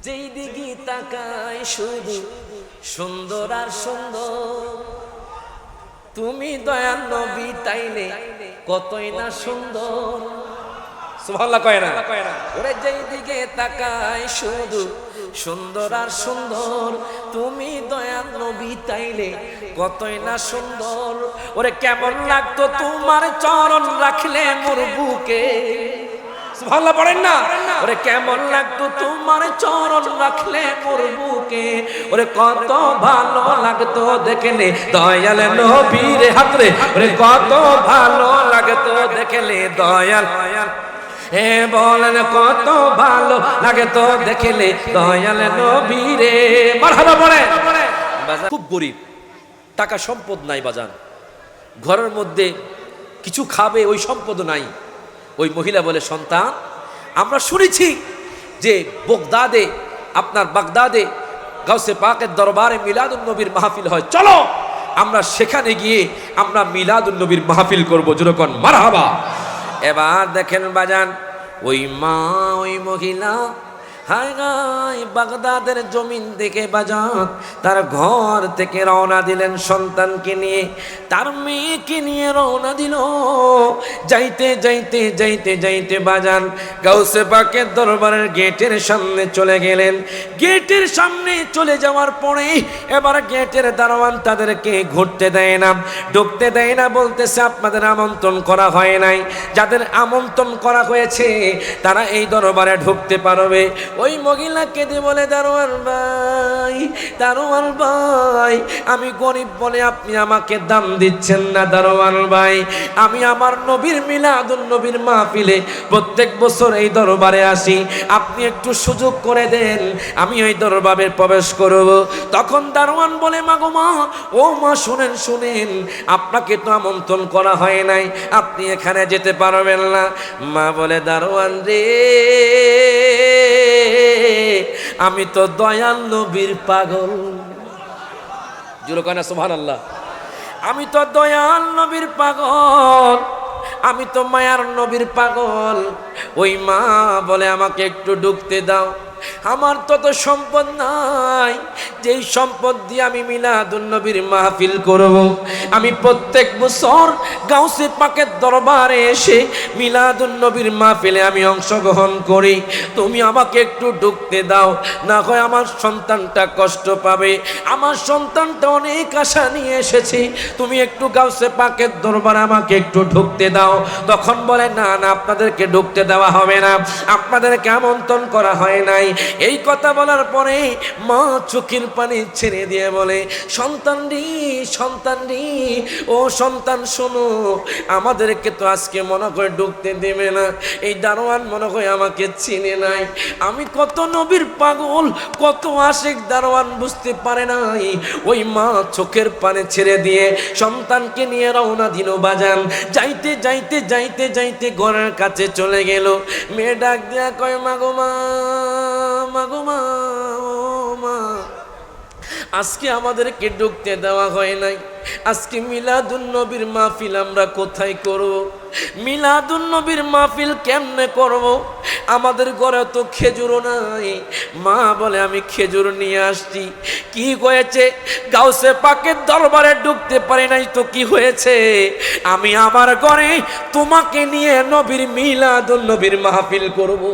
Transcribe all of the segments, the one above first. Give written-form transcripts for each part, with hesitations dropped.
যেই দিকে তাকাই শুধু সুন্দর আর সুন্দর, তুমি দয়াল নবী তাইলে কতই না সুন্দর। সুবহানাল্লাহ কয় না? ওরে যেই দিকে তাকাই শুধু সুন্দর আর সুন্দর, তুমি দয়াল নবী তাইলে কতই না সুন্দর। ওরে কেমন লাগতো তোমার চরণ রাখলে মোর বুকে। সুবহানাল্লাহ পড়েন না? ওরে কেমন লাগতো তোমার চরণ রাখলে মোর বুকে। ওরে কত ভালো লাগতো দেখলে দয়াল নবীর হাতরে। ওরে কত ভালো লাগতো দেখলে দয়াল, হে বলেন কত ভালো লাগতো দেখলে দয়াল নবীরে। মারহাবা পড়ে। খুব গরিব, টাকা সম্পদ নাই বাজান, ঘরের মধ্যে কিছু খাবে ওই সম্পদ নাই। ওই মহিলা বলে, সন্তান আমরা শুনেছি যে বগদাদে, আপনার বাগদাদে গাউসে পাকের দরবারে মিলাদুন নবীর মাহফিল হয়, চলো আমরা সেখানে গিয়ে আমরা মিলাদুন নবীর মাহফিল করবো। যেরকম মারহাবা। এবার দেখেন বাজান, ওই মা ওই মহিলা হায় গায় বাগদাদের জমিন দেখে বাজান তার ঘর থেকে রওনা দিলেন সন্তানকে নিয়ে, তার মেয়েকে নিয়ে রওনা দিল। যাইতে যাইতে যাইতে যাইতে বাজান গাউসে পাকের দরবারের গেটের সামনে চলে গেলেন। গেটের সামনে চলে যাওয়ার পরে এবার গেটের দারোয়ান তাদেরকে ঘুরতে দেয় না, ঢুকতে দেয় না, বলতেছে আপনাদের আমন্ত্রণ করা হয় নাই, যাদের আমন্ত্রণ করা হয়েছে তারা এই দরবারে ঢুকতে পারবে। ওই মহিলাকে দিয়ে বলে, দারোয়ান ভাই, দারোয়ান ভাই, আমি গরিব বলে আপনি আমাকে দাম দিচ্ছেন না। দারোয়ান ভাই, আমি আমার নবীর মিলাদুন নবীর মাহফিলে প্রত্যেক বছর এই দরবারে আসি, আপনি একটু সুযোগ করে দেন, আমি ওই দরবারে প্রবেশ করব। তখন দারোয়ান বলে, মাগো মা, ও মা শুনেন শুনেন, আপনাকে তো আমন্ত্রণ করা হয় নাই, আপনি এখানে যেতে পারবেন না। মা বলে, দারোয়ান রে, আমি তো দয়াল নবীর পাগল। জোরে কয় না সুবহানাল্লাহ? আমি তো দয়াল নবীর পাগল, আমি তো মায়ার নবীর পাগল। ওই মা বলে, আমাকে একটু ঢুকতে দাও, আমার তত সম্পদ নাই যেই সম্পদ দিয়ে আমি মিলাদুন নবীর মাহফিল করব। আমি প্রত্যেক বছর গাউসে পাকের দরবারে এসে মিলাদুন নবীর মাহফিলে আমি অংশগ্রহণ করি, তুমি আমাকে একটু ঢুকতে দাও, না হয় আমার সন্তানটা কষ্ট পাবে, আমার সন্তানটা অনেক আশা নিয়ে এসেছি, তুমি একটু গাউসে পাকের দরবারে আমাকে একটু ঢুকতে দাও। তখন বলে, না না, আপনাদেরকে ঢুকতে দেওয়া হবে না, আপনাদেরকে আমন্ত্রণ করা হয় নাই। এই কথা বলার পরে মা চোখের পানি ছেড়ে দিয়ে বলে, সন্তান রে, সন্তান রে, ও সন্তান শোনো, আমাদেরকে তো আজকে মনে করে ঢুকতে দেবে না, এই দারোয়ান মনে হয় আমাকে চিনে নাই, আমি কত নবীর পাগল, কত আশিক, দারোয়ান বুঝতে পারে নাই। ওই মা চোখের পানি ছেড়ে দিয়ে সন্তানকে নিয়ে রওনা দিল বাজান। যাইতে যাইতে যাইতে যাইতে ঘরের কাছে চলে গেল। মেয়ে ডাক দিয়া কয়, মাগো মা, মাগো মা, ও মা, আজকে আমাদেরকে ঢুকতে দেওয়া হয় নাই, আজকে মিলাদুন নবীর মাহফিল আমরা কোথায় করব? মিলাদুন নবীর মাহফিল কেমনে করব? আমাদের ঘরে তো খেজুরও নাই। মা বলে, আমি খেজুর নিয়ে আসছি। কি হয়েছে? গাউসে পাকের দরবারে ঢুকতে পারি নাই তো কি হয়েছে? আমি আমার ঘরে তোমাকে নিয়ে নবীর মিলাদুন নবীর মাহফিল করব।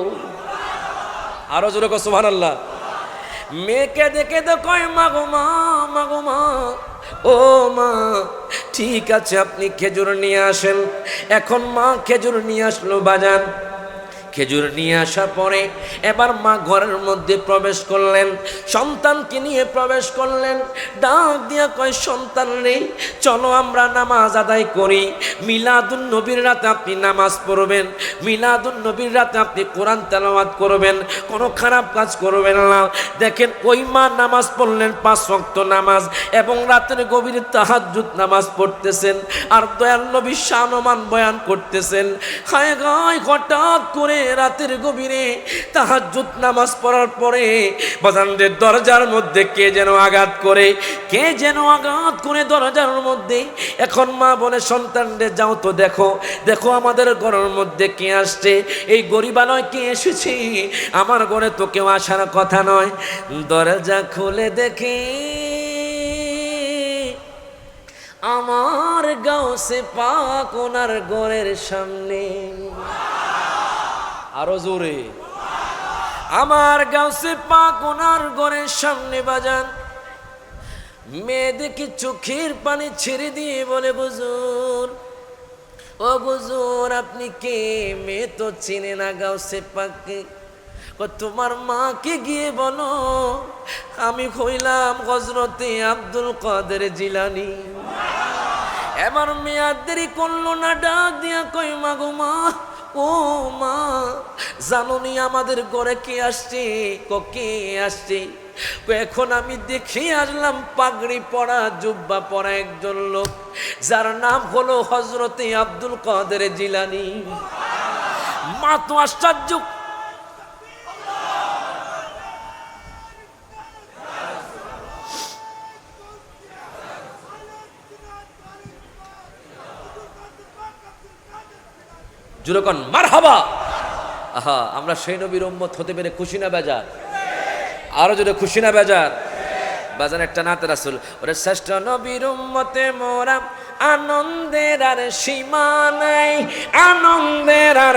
আরো জোরে কও সুবহানাল্লাহ। মেয়েকে দেখে তো কয়, মাগো মা, মাগো মা, ও মা, ঠিক আছে আপনি খেজুর নিয়ে আসেন। এখন মা খেজুর নিয়ে আসলো বাজান। খেজুর নিয়ে আসার পরে এবার মা ঘরের মধ্যে প্রবেশ করলেন, সন্তানকে নিয়ে প্রবেশ করলেন। ডাক দিয়া কয়, সন্তান রে, চলো আমরা নামাজ আদায় করি। মিলাদুন নবীর রাতে আপনি নামাজ পড়বেন, মিলাদুন নবীর রাতে আপনি কোরআন তেলাওয়াত করবেন, কোনো খারাপ কাজ করবেন না। দেখেন ওই মা নামাজ পড়লেন, 5 ওয়াক্ত নামাজ, এবং রাতের গভীরে তাহাজ্জুদ নামাজ পড়তেছেন, আর দয়াল নবী শানমান বয়ান করতেছেন। হায় গায়, হঠাৎ করে রাতের গভীরে তাহাজ্জুদ নামাজ পড়ার পরে বাজানদের দরজার মধ্যে কে যেন আঘাত করে, কে যেন আঘাত করে দরজার মধ্যে। এখন মা বলে সন্তানদের যাও তো দেখো, দেখো আমাদের ঘরের মধ্যে কে আসছে। এই গরিবালয় কে এসেছে, আমার ঘরে তো কেউ আসার কথা নয়। দরজা খুলে দেখে আমার গাউসে পাক ওনার ঘরের সামনে। আরো জোরে, আমার গাউসে পাক ওনার ঘরের সামনে। বাজান মেয়ে দেখি চোখের পানি ছেড়ে দিয়ে বলে, হুজুর ও হুজুর আপনি কে? মেয়ে তো চিনে না গাউসে পাককে। তোমার মাকে গিয়ে বলো আমি হইলাম হযরতে আব্দুল কাদের জিলানী। এবার মেয়াদ দেরি করলো না, ডাক দিয়া কই মা গো মা, ও মা জানুনি আমাদের ঘরে কে আসছে? কে আসছে? এখন আমি দেখে আসলাম পাগড়ি পরা জুব্বা পরা একজন লোক, যার নাম হলো হযরতে আব্দুল কাদের জিলানী। মা তো আশ্চর্য, জুরকন মারহাবা। আহা, আমরা সেই নবীর উম্মত হতে পেরে খুশি না বেজার? আরো যদি খুশি না বেজার? বাজান একটা নাত রাসূল, ওরে শ্রেষ্ঠ নবীর উম্মতে মোরা আনন্দের আর সীমা নাই, আনন্দের আর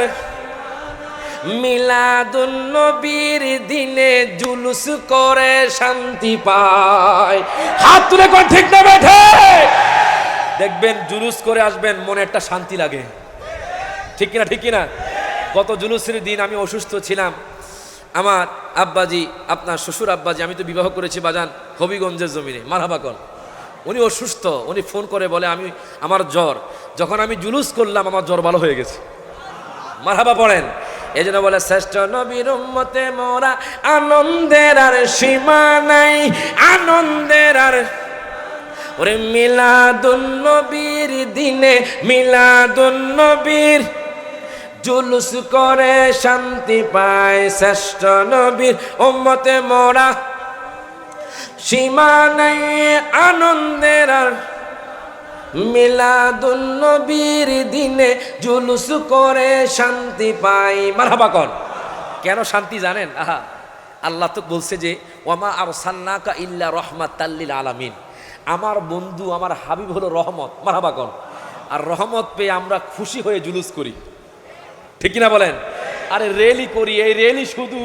মিলাদুন নবীর দিনে জুলুস করে শান্তি পায়। হাত তুলে কোন ঠিক না বেঠে? দেখবেন জুলুস করে আসবেন, মনে একটা শান্তি লাগে, ঠিক কিনা? ঠিক কিনা? গত জুলুসের দিন আমি অসুস্থ ছিলাম। আমার আব্বাজি, আপনার শ্বশুর আব্বাজি, আমি তো বিবাহ করেছি বাজান হবিগঞ্জের জমিনে, মারহাবা কর। উনি অসুস্থ, উনি ফোন করে বলে আমার জ্বর। যখন আমি জুলুস করলাম আমার জ্বর ভালো হয়ে গেছে, মারহাবা পড়েন। এই জন্য বলে শ্রেষ্ঠ নবীর উম্মতে মোরা আনন্দের আর সীমা নাই, আনন্দের আর ওরে মিলাদুন নবীর দিনে মিলাদুন নবীর জুলুস করে শান্তি পায়। শ্রেষ্ঠ নবীর উম্মতে মোরা সীমা নাই, আনন্দের আর মিলাদুন নবীর দিনে জুলুস করে শান্তি পাই। মারহাবা কর। কেন শান্তি জানেন? আহা, আল্লাহ তো বলছে যে ওয়ামা আরসালনাকা ইল্লা রাহমাতাল লিল আলামিন। আমার বন্ধু আমার হাবিব হলো রহমত, মারহাবা কর। আর রহমত পেয়ে আমরা খুশি হয়ে জুলুস করি, ঠিক কিনা বলেন? আরে রেলি করি, এই রেলি শুধু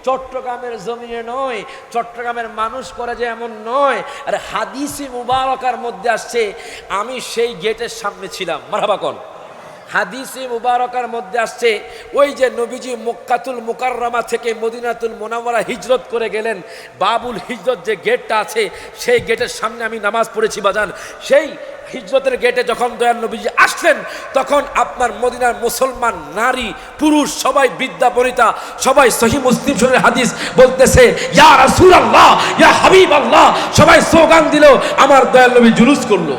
চট্টগ্রামের জমিনে নয়, চট্টগ্রামের মানুষ করে যে এমন নয়। আরে হাদিসে মুবারকার মধ্যে আসছে, আমি সেই গেটের সামনে ছিলাম, মারহাবা কর। হাদিসে মুবারকার মধ্যে আসছে ওই যে নবীজি মক্কাতুল মুকাররমা থেকে মদিনাতুল মুনাওয়ারা হিজরত করে গেলেন, বাবুল হিজরত যে গেটটা আছে সেই গেটের সামনে আমি নামাজ পড়েছি বাজান। সেই হিজরতের গেটে যখন দয়াল নবীজি আসলেন তখন আপনার মদিনার মুসলমান নারী পুরুষ সবাই বিদ্যা বনিতা সবাই সহিহ মুসলিম শরীফের হাদিস বলতেছে ইয়া রাসূলুল্লাহ ইয়া হাবিবাল্লাহ, সবাই স্লোগান দিল, আমার দয়াল নবী জুলুস করলো।